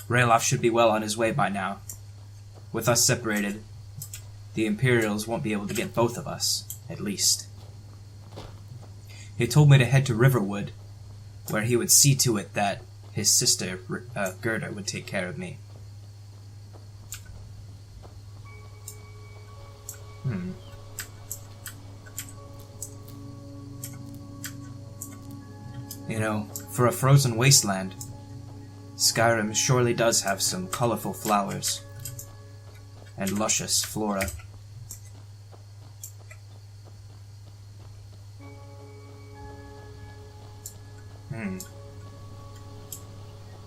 Ralof should be well on his way by now. With us separated, the Imperials won't be able to get both of us, at least. He told me to head to Riverwood, where he would see to it that his sister, Gerda, would take care of me. You know, for a frozen wasteland, Skyrim surely does have some colorful flowers and luscious flora.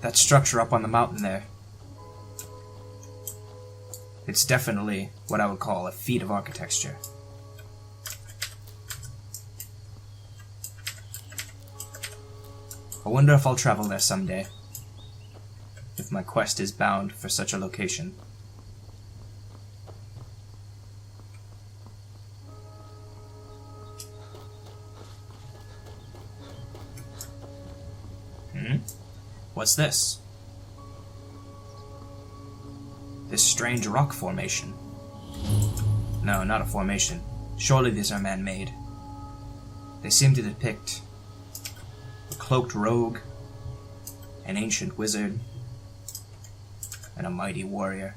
That structure up on the mountain there. It's definitely what I would call a feat of architecture. I wonder if I'll travel there someday, if my quest is bound for such a location. What's this? This strange rock formation. No, not a formation. Surely these are man-made. They seem to depict a cloaked rogue, an ancient wizard, and a mighty warrior.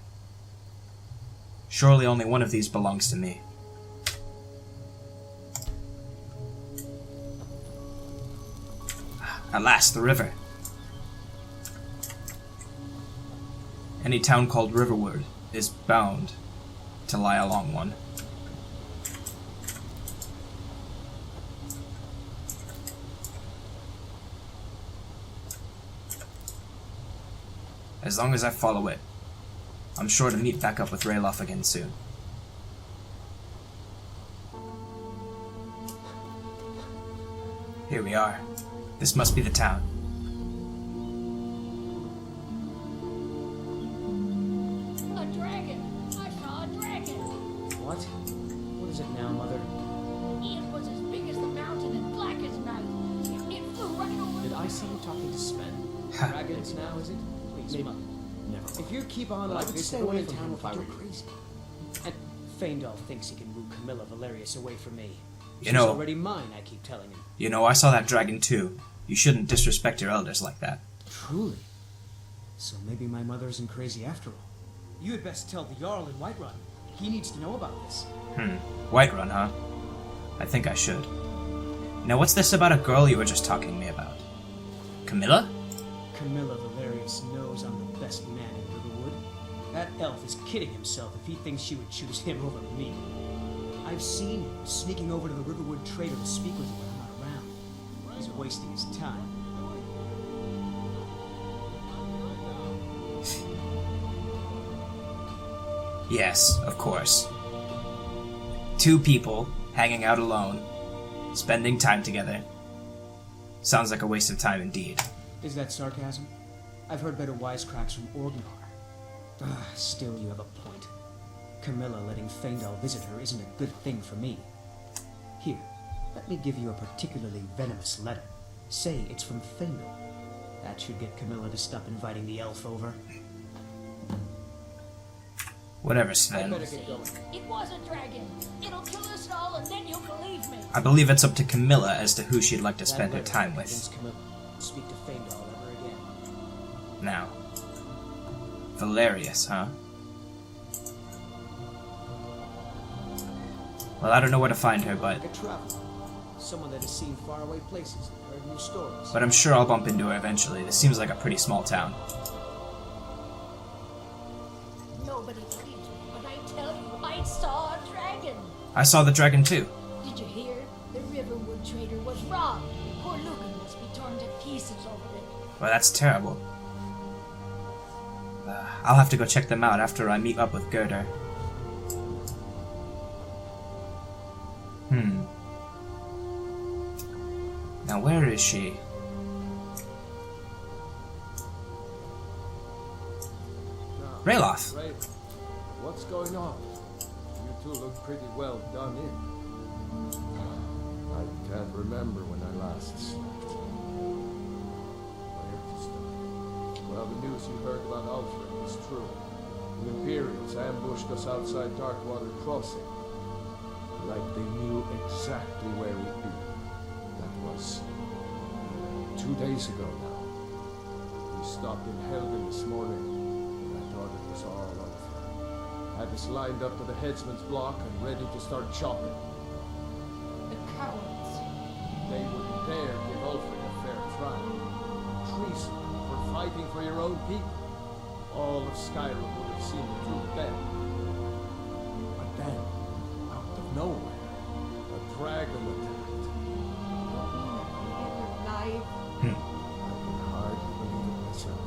Surely only one of these belongs to me. At last, the river. Any town called Riverwood is bound to lie along one. As long as I follow it, I'm sure to meet back up with Ralof again soon. Here we are. This must be the town. A dragon! I saw a dragon! What? What is it now, Mother? It was as big as the mountain and black as night. It flew right over. Did I see you talking to Sven? Dragons now, is it? Please, Mother. Never. If you keep on like this, stay go away in from town him if I if I were were crazy. And Feindal thinks he can woo Camilla Valerius away from me. You She's know- already mine, I keep telling him. You know, I saw that dragon too. You shouldn't disrespect your elders like that. Truly? So maybe my mother isn't crazy after all. You had best tell the Jarl in Whiterun. He needs to know about this. Whiterun, huh? I think I should. Now what's this about a girl you were just talking to me about? Camilla? Camilla Valerius knows I'm the best man in Riverwood. That elf is kidding himself if he thinks she would choose him over me. I've seen him sneaking over to the Riverwood trader to speak with her when I'm not around. He's wasting his time. Yes, of course. Two people hanging out alone, spending time together. Sounds like a waste of time indeed. Is that sarcasm? I've heard better wisecracks from Orgnar. Still, you have a point. Camilla letting Feindal visit her isn't a good thing for me. Here, let me give you a particularly venomous letter. Say it's from Feindal. That should get Camilla to stop inviting the elf over. Whatever, Sven. It was a dragon. It'll kill us all, and then you'll believe me. I believe it's up to Camilla as to who she'd like to spend her That letter time convinced with. Camilla to speak to Feindal ever again. Now. Valerius, huh? Well, I don't know where to find her, but Like a traveler. Someone that has seen faraway places and heard new stories. I'm sure I'll bump into her eventually. This seems like a pretty small town. Nobody believes me, but I tell you, I saw a dragon. I saw the dragon too. Did you hear? The Riverwood trader was robbed. Poor Lucan must be torn to pieces over it. Well, that's terrible. I'll have to go check them out after I meet up with Gerda. Now where is she? Ralof! Ray, what's going on? You two look pretty well done in. I can't remember when I last slept. Where to start? Well, the news you heard about Alfred is true. The Imperials ambushed us outside Darkwater Crossing. Like they knew exactly where we'd be. That was 2 days ago now. We stopped in Helgen this morning, and I thought it was all over. Had us lined up to the headsman's block and ready to start chopping. The cowards. They wouldn't dare give Ulfric a fair trial. Treason for fighting for your own people. All of Skyrim would have seen the truth then. But then, out of nowhere, a dragon attacked. Alive. I can hardly believe it myself.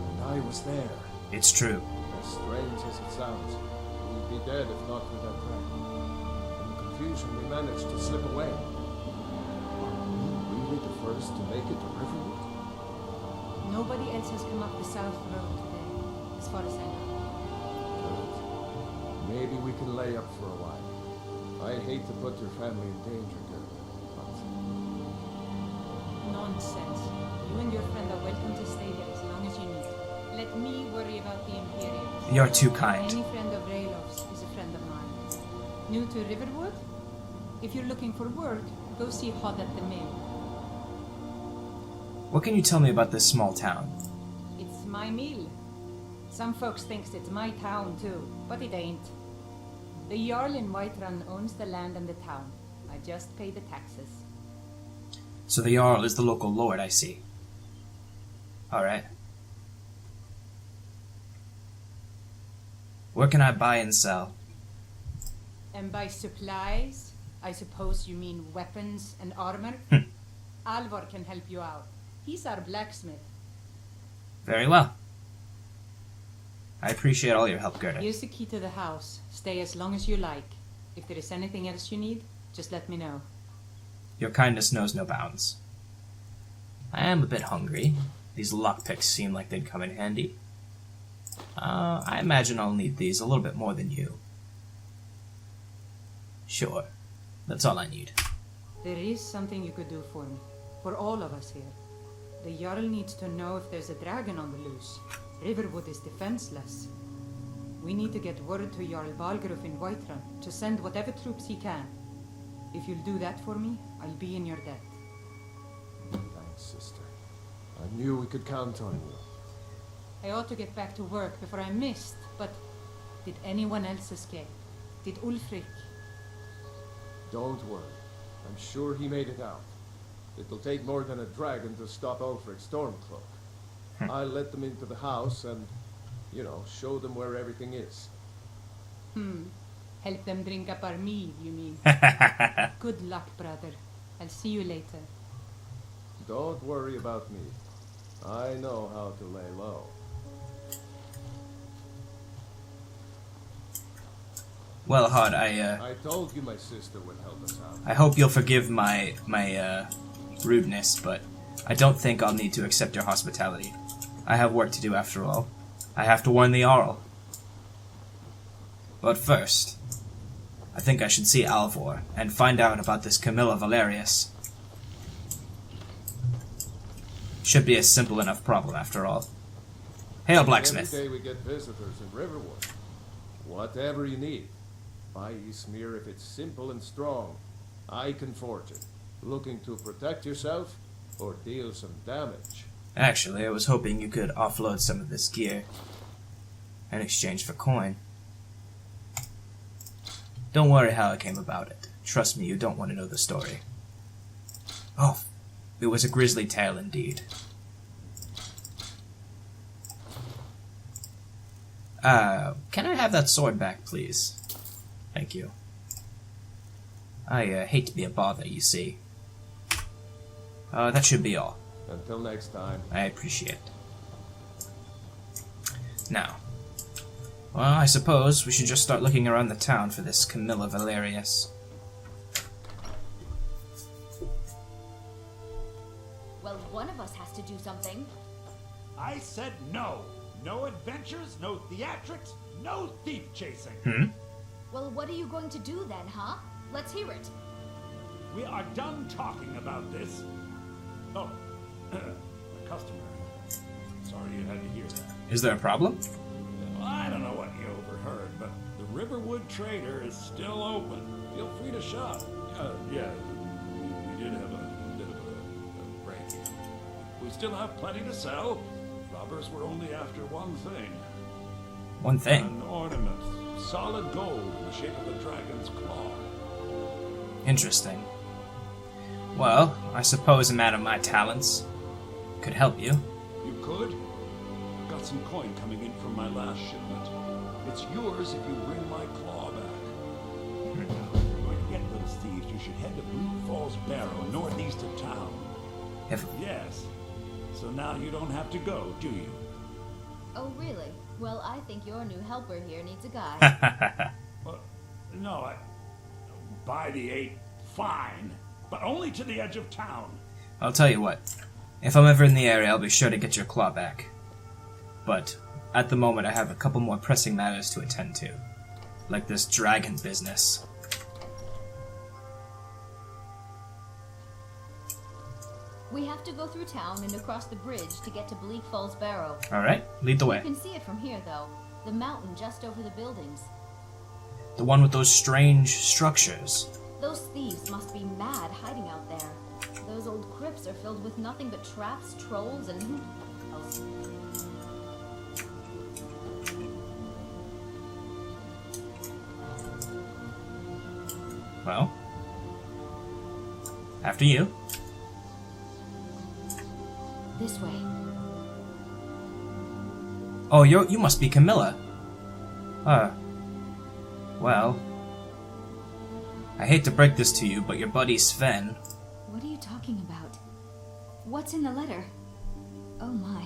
And I was there. It's true. As strange as it sounds, we'd be dead if not for that dragon. In the confusion, we managed to slip away. Are we really the first to make it to Riverwood? Nobody else has come up the south road today, as far as I know. Good. Maybe we can lay up for a while. I hate to put your family in danger, girl, but Nonsense. You and your friend are welcome to stay here as long as you need. Let me worry about the Imperials. You're too kind. Any friend of Raylov's is a friend of mine. New to Riverwood? If you're looking for work, go see Hod at the mill. What can you tell me about this small town? It's my mill. Some folks thinks it's my town too, but it ain't. The Jarl in Whiterun owns the land and the town. I just pay the taxes. So the Jarl is the local lord, I see. Alright. Where can I buy and sell? And by supplies, I suppose you mean weapons and armor? Alvor can help you out. He's our blacksmith. Very well. I appreciate all your help, Gerda. Here's the key to the house. Stay as long as you like. If there is anything else you need, just let me know. Your kindness knows no bounds. I am a bit hungry. These lockpicks seem like they'd come in handy. I imagine I'll need these a little bit more than you. Sure. That's all I need. There is something you could do for me. For all of us here. The Jarl needs to know if there's a dragon on the loose. Riverwood is defenseless. We need to get word to Jarl Balgruuf in Whiterun to send whatever troops he can. If you'll do that for me, I'll be in your debt. thanks, sister. I knew we could count on you. I ought to get back to work before I missed, but did anyone else escape? Did Ulfric? Don't worry. I'm sure he made it out. It'll take more than a dragon to stop Ulfric's Stormcloak. I'll let them into the house and, show them where everything is. Help them drink up our mead, you mean? Good luck, brother. I'll see you later. Don't worry about me. I know how to lay low. Well, Hod, I told you my sister would help us out. I hope you'll forgive my rudeness, but I don't think I'll need to accept your hospitality. I have work to do after all. I have to warn the Jarl. But first, I think I should see Alvor and find out about this Camilla Valerius. Should be a simple enough problem after all. Hail, blacksmith. Every day we get visitors in Riverwood. Whatever you need. Buy Ysmir if it's simple and strong. I can forge it. Looking to protect yourself or deal some damage? Actually, I was hoping you could offload some of this gear in exchange for coin. Don't worry how I came about it. Trust me, you don't want to know the story. Oh, it was a grisly tale indeed. Can I have that sword back, please? Thank you. I hate to be a bother, you see. That should be all. Until next time. I appreciate it. Now, well, I suppose we should just start looking around the town for this Camilla Valerius. Well, one of us has to do something. I said no. No adventures, no theatrics, no thief chasing. Well, what are you going to do then, huh? Let's hear it. We are done talking about this. Oh, a customer. Sorry you had to hear that. Is there a problem? Well, I don't know what you overheard, but the Riverwood Trader is still open. Feel free to shop. Yeah, we did have a bit of a break-in. We still have plenty to sell. Robbers were only after one thing. One thing? An ornament. Solid gold in the shape of a dragon's claw. Interesting. Well, I suppose a man of my talents could help you. You could? Got some coin coming in from my last shipment. It's yours if you bring my claw back. If you're going to get those thieves, you should head to Blue Falls Barrow, northeast of town. If Yes. So now you don't have to go, do you? Oh, really? Well, I think your new helper here needs a guide. Well, no, by the 8, fine. But only to the edge of town. I'll tell you what. If I'm ever in the area, I'll be sure to get your claw back. But at the moment, I have a couple more pressing matters to attend to. Like this dragon business. We have to go through town and across the bridge to get to Bleak Falls Barrow. Alright, lead the way. You can see it from here, though. The mountain just over the buildings. The one with those strange structures. Those thieves must be mad hiding out there. Those old crypts are filled with nothing but traps, trolls, and who else? Well, after you. This way. Oh, you must be Camilla. Well, I hate to break this to you, but your buddy Sven... What are you talking about? What's in the letter? Oh my.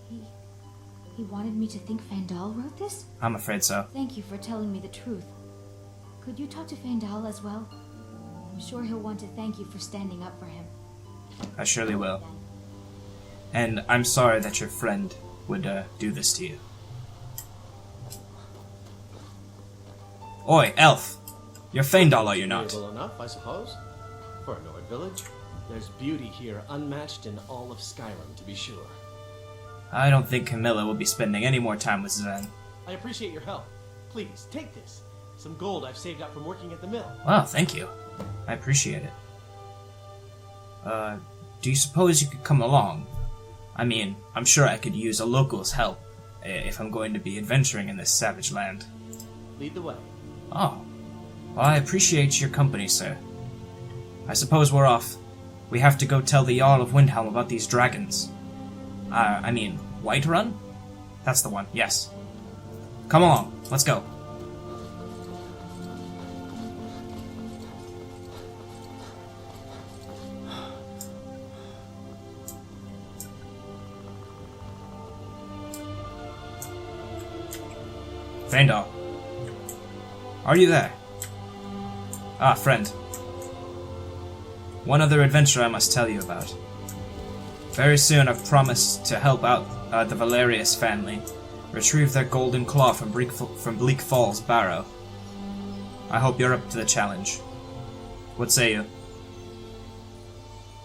He wanted me to think Fandal wrote this? I'm afraid so. Thank you for telling me the truth. Could you talk to Fandal as well? I'm sure he'll want to thank you for standing up for him. I surely will. And I'm sorry that your friend would do this to you. Oi, elf! You're Fandal, are you not? Agreeable enough, I suppose. For a Nord village, there's beauty here unmatched in all of Skyrim, to be sure. I don't think Camilla will be spending any more time with Sven. I appreciate your help. Please, take this. Some gold I've saved up from working at the mill. Wow, thank you. I appreciate it. Do you suppose you could come along? I mean, I'm sure I could use a local's help if I'm going to be adventuring in this savage land. Lead the way. Oh. Well, I appreciate your company, sir. I suppose we're off. We have to go tell the Jarl of Windhelm about these dragons. I mean, Whiterun? That's the one, yes. Come along, let's go. Fandal. Are you there? Ah, friend. One other adventure I must tell you about. Very soon I've promised to help out the Valerius family retrieve their golden claw from Bleak Falls Barrow. I hope you're up to the challenge. What say you?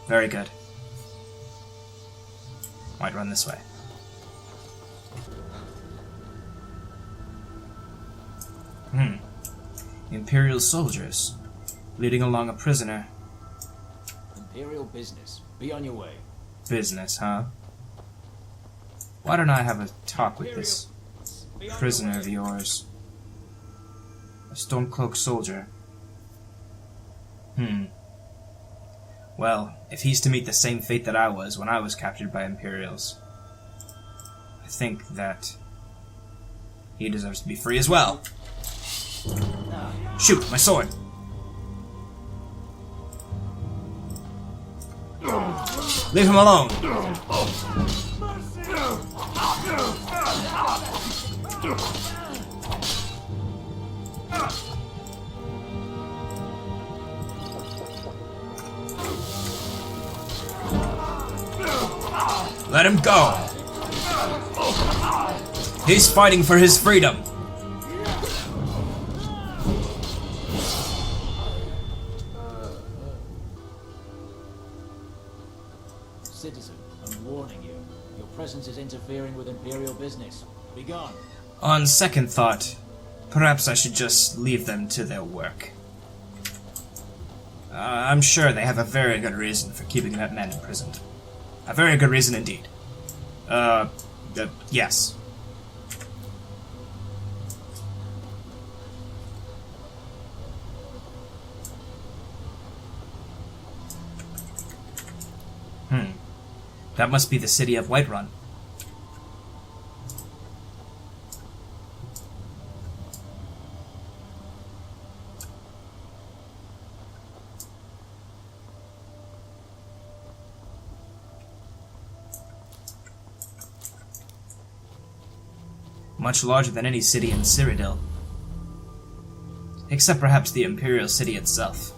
Very good. Might run this way. Imperial soldiers, leading along a prisoner. Imperial business. Be on your way. Business, huh? Why don't I have a talk with this prisoner of yours? A Stormcloak soldier. Well, if he's to meet the same fate that I was when I was captured by Imperials, I think that he deserves to be free as well. Shoot, my sword! Leave him alone! Let him go! He's fighting for his freedom! Citizen, I'm warning you. Your presence is interfering business. Be gone. On second thought, perhaps I should just leave them to their work. I'm sure they have a very good reason for keeping that man imprisoned. A very good reason indeed. Yes. That must be the city of Whiterun. Much larger than any city in Cyrodiil. Except perhaps the Imperial City itself.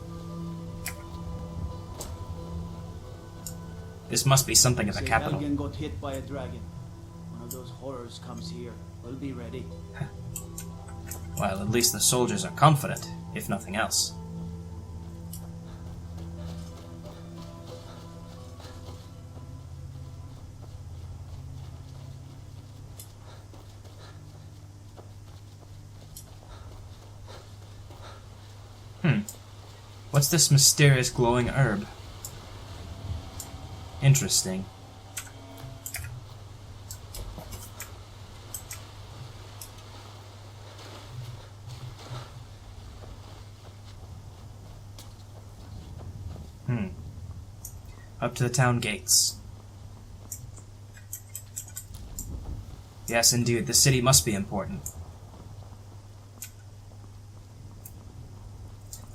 This must be something of a capital. Helgen got hit by a dragon. One of those horrors comes here. We'll be ready. Well, at least the soldiers are confident, if nothing else. What's this mysterious glowing herb? Interesting. Up to the town gates. Yes, indeed, the city must be important.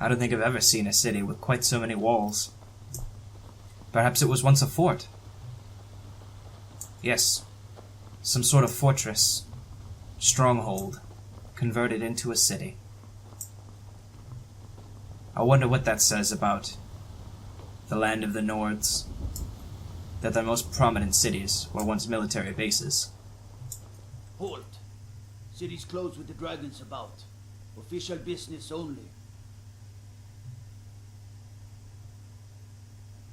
I don't think I've ever seen a city with quite so many walls. Perhaps it was once a fort. Yes, some sort of fortress, stronghold, converted into a city. I wonder what that says about the land of the Nords, that their most prominent cities were once military bases. Halt! City's closed with the dragons about. Official business only.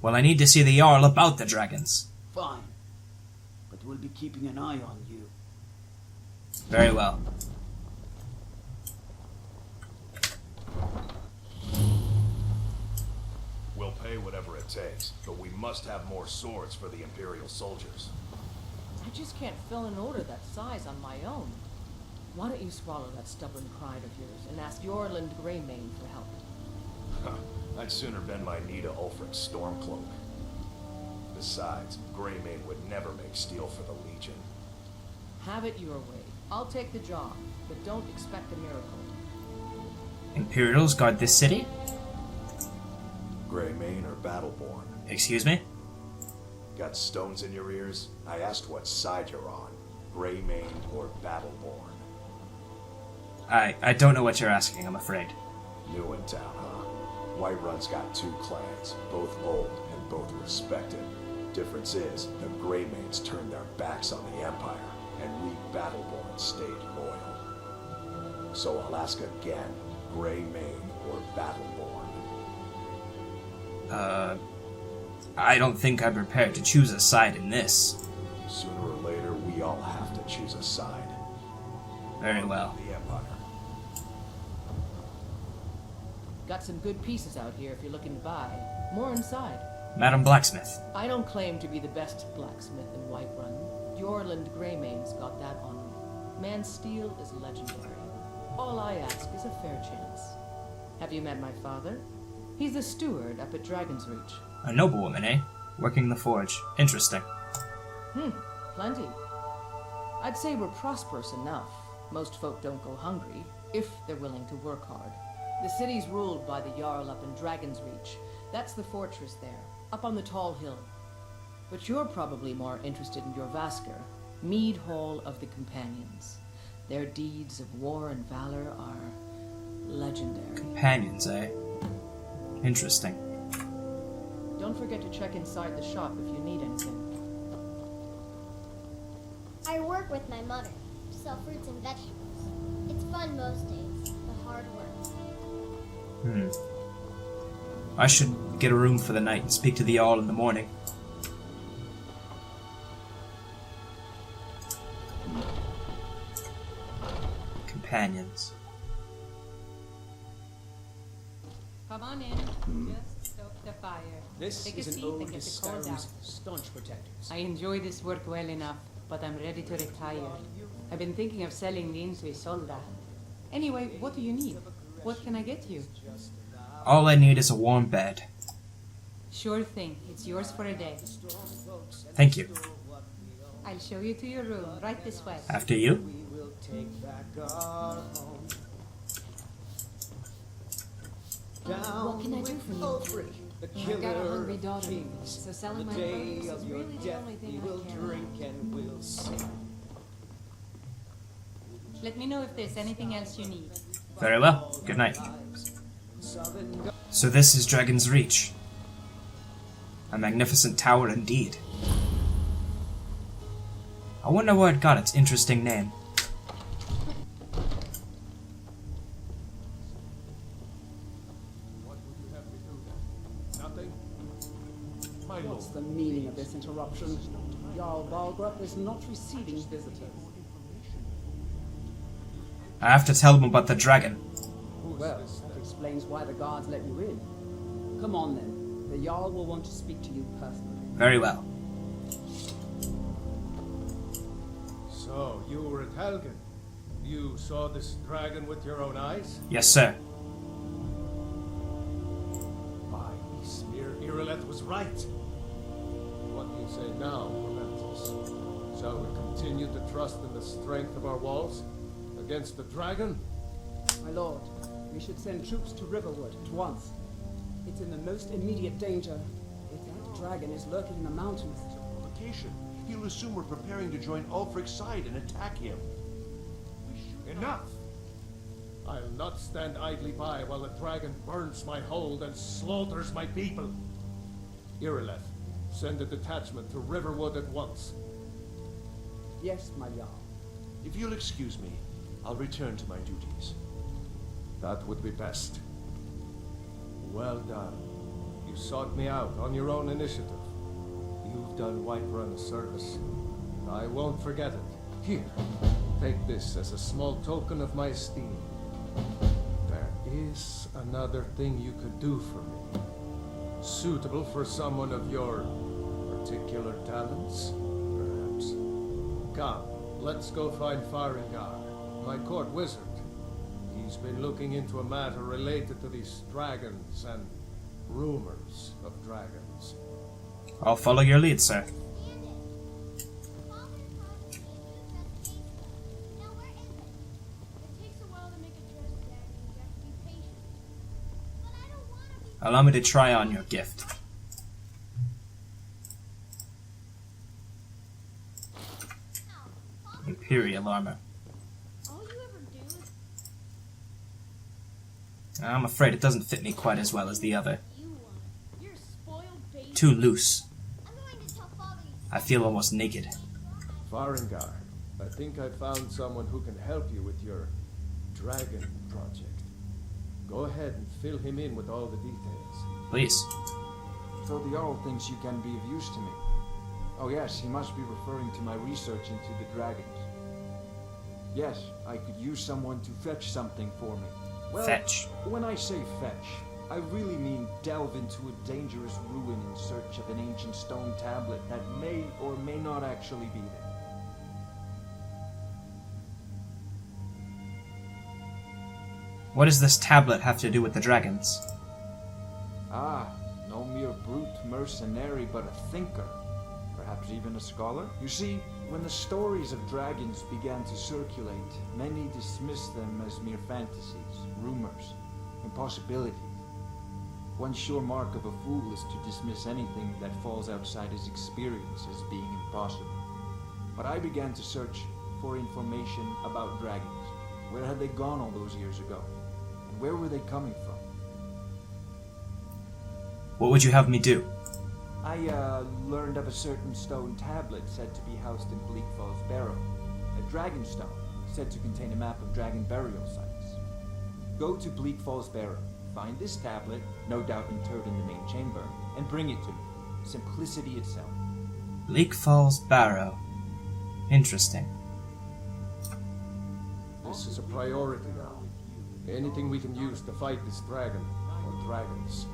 Well, I need to see the Jarl about the dragons. Fine. But we'll be keeping an eye on you. Very well. We'll pay whatever it takes, but we must have more swords for the Imperial soldiers. I just can't fill an order that size on my own. Why don't you swallow that stubborn pride of yours and ask Yorland Greymane for help? I'd sooner bend my knee to Ulfric's Stormcloak. Besides, Greymane would never make steel for the Legion. Have it your way. I'll take the job, but don't expect a miracle. Imperials guard this city? Greymane or Battleborn? Excuse me? Got stones in your ears? I asked what side you're on. Greymane or Battleborn? I don't know what you're asking, I'm afraid. New in town, huh? Whiterun's got two clans, both old and both respected. Difference is, the Greymanes turned their backs on the Empire, and we Battleborn stayed loyal. So I'll ask again, Greymane or Battleborn? I don't think I'm prepared to choose a side in this. Sooner or later, we all have to choose a side. Very well. The Empire. Got some good pieces out here if you're looking to buy. More inside. Madam Blacksmith. I don't claim to be the best blacksmith in Whiterun. Yorland Greymane's got that on me. Man's steel is legendary. All I ask is a fair chance. Have you met my father? He's a steward up at Dragon's Reach. A noblewoman, eh? Working the forge. Interesting. Plenty. I'd say we're prosperous enough. Most folk don't go hungry, if they're willing to work hard. The city's ruled by the Jarl up in Dragon's Reach. That's the fortress there, up on the tall hill. But you're probably more interested in your Vasker, Mead Hall of the Companions. Their deeds of war and valor are legendary. Companions, eh? Interesting. Don't forget to check inside the shop if you need anything. I work with my mother to sell fruits and vegetables. It's fun most days, the hard work. I should get a room for the night and speak to the Jarl in the morning. companions. Come on in. Just stoke the fire. This Take a is an seat ode and to get the cold out. Skyrim's staunch protectors. I enjoy this work well enough, but I'm ready to retire. I've been thinking of selling the Insui Solda. Anyway, what do you need? What can I get you? All I need is a warm bed. Sure thing. It's yours for a day. Thank you. I'll show you to your room, right this way. After you? What can I do for you? I've got a hungry daughter, so selling my produce is really the only thing I can. Let me know if there's anything else you need. Very well. Good night. So this is Dragon's Reach. A magnificent tower indeed. I wonder where it got its interesting name. What would you have me do then? Nothing? My lord. What's the meaning of this interruption? Jarl Balgrup is not receiving visitors. I have to tell them about the dragon. Well, that explains why the guards let you in. Come on then. The Jarl will want to speak to you personally. Very well. So, you were at Helgen. You saw this dragon with your own eyes? Yes, sir. My smear Irileth was right. What do you say now, Prometheus? Shall we continue to trust in the strength of our walls? Against the dragon? My lord, we should send troops to Riverwood at once. It's in the most immediate danger. If that dragon is lurking in the mountains. Provocation. He'll assume we're preparing to join Ulfric's side and attack him. Enough! I'll not stand idly by while the dragon burns my hold and slaughters my people. Irileth, send a detachment to Riverwood at once. Yes, my Jarl. If you'll excuse me, I'll return to my duties. That would be best. Well done. You sought me out on your own initiative. You've done Whiterun a service. I won't forget it. Here, take this as a small token of my esteem. There is another thing you could do for me. Suitable for someone of your particular talents, perhaps. Come, let's go find Farengar, my court wizard. He's been looking into a matter related to these dragons and rumors of dragons. I'll follow your lead, sir. Allow me to try on your gift. Imperial armor. I'm afraid it doesn't fit me quite as well as the other. Too loose. I feel almost naked. Farengar, I think I found someone who can help you with your dragon project. Go ahead and fill him in with all the details. Please. So the Jarl thinks you can be of use to me. Oh yes, he must be referring to my research into the dragons. Yes, I could use someone to fetch something for me. Well, Fetch. When I say fetch, I really mean delve into a dangerous ruin in search of an ancient stone tablet that may or may not actually be there. What does this tablet have to do with the dragons? Ah, no mere brute mercenary, but a thinker. Perhaps even a scholar? You see, when the stories of dragons began to circulate, many dismissed them as mere fantasies, rumors, impossibilities. One sure mark of a fool is to dismiss anything that falls outside his experience as being impossible. But I began to search for information about dragons. Where had they gone all those years ago? And where were they coming from? What would you have me do? I learned of a certain stone tablet said to be housed in Bleak Falls Barrow. A dragon stone, said to contain a map of dragon burial sites. Go to Bleak Falls Barrow, find this tablet, no doubt interred in the main chamber, and bring it to me. Simplicity itself. Bleak Falls Barrow. Interesting. This is a priority now. Anything we can use to fight this dragon, or dragons,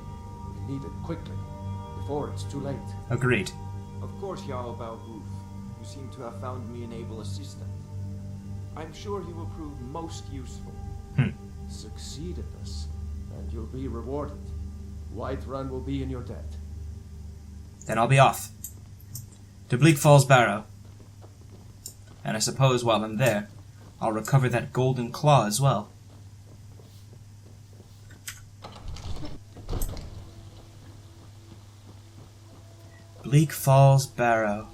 we need it quickly, before it's too late. Agreed. Of course, Jarl Balhoof. You seem to have found me an able assistant. I'm sure he will prove most useful. Succeed at this, and you'll be rewarded. Whiterun will be in your debt. Then I'll be off. To Bleak Falls Barrow. And I suppose while I'm there, I'll recover that golden claw as well. Bleak Falls Barrow.